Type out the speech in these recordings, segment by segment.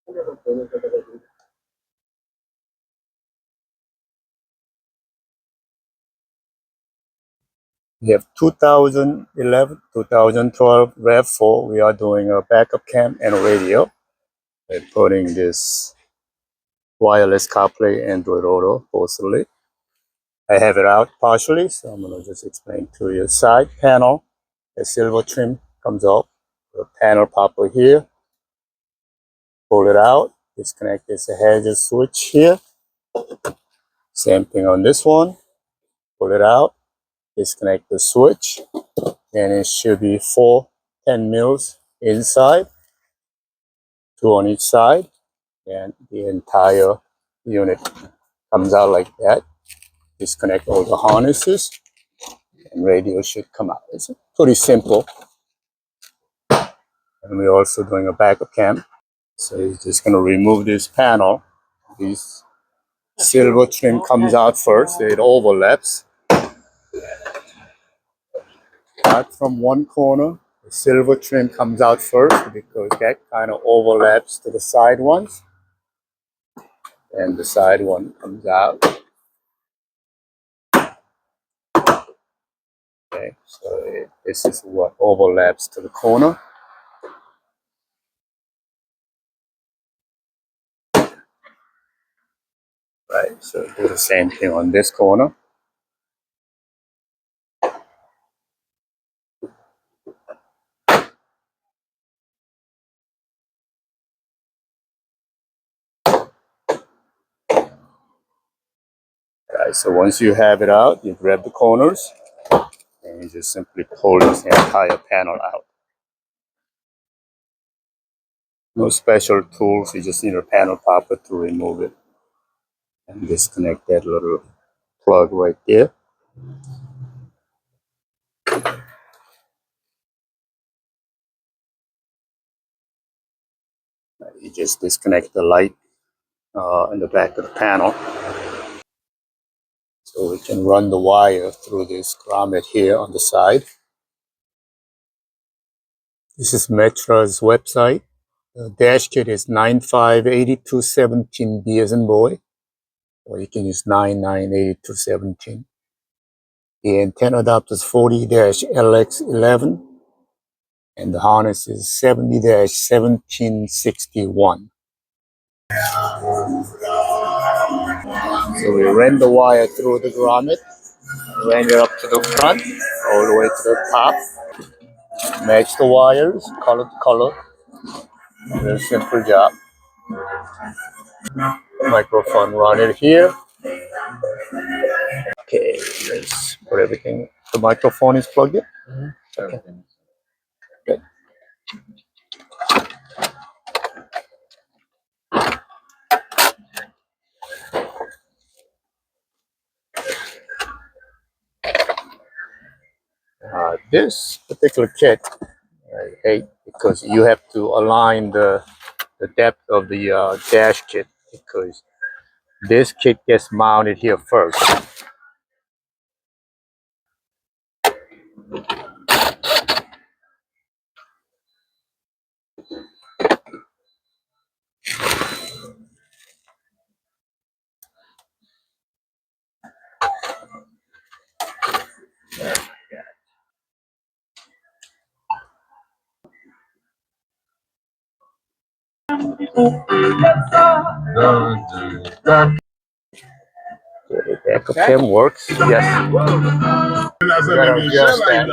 We have 2011, 2012 RAV4. We are doing a backup cam and a radio. We're putting this wireless CarPlay Android Auto possibly. I have it out partially, so I'm going to just explain to you. Side panel, the silver trim comes off. The panel popper here. Pull it out. Disconnect this hazard switch here. Same thing on this one. Pull it out. Disconnect the switch. And it should be 4 10 mils inside, 2 on each side, and the entire unit comes out like that. Disconnect all the harnesses, and radio should come out. It's pretty simple. And we're also doing a backup cam. So you're just going to remove this panel. This silver trim comes out first. It overlaps. Not from one corner. The silver trim comes out first because that kind of overlaps to the side ones. And the side one comes out. Okay, so this is what overlaps to the corner. Right, so do the same thing on this corner. Right, so once you have it out, you grab the corners and you just simply pull this entire panel out. No special tools, you just need a panel popper to remove it. And disconnect that little plug right there. You just disconnect the light in the back of the panel. So we can run the wire through this grommet here on the side. This is Metra's website. The dash kit is 958217B as in boy, or you can use 998217. The antenna adapter is 40-LX11, and the harness is 70-1761. So we ran the wire through the grommet, ran it up to the front, all the way to the top. Match the wires, color to color. Very simple job. Microphone run it here. Okay, let's put everything. The microphone is plugged in. Okay. Good. This particular kit, I hate because you have to align the depth of the dash kit because this kit gets mounted here first. The backup cam works. Yes. Adjust that.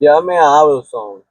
Yeah, man, I was on.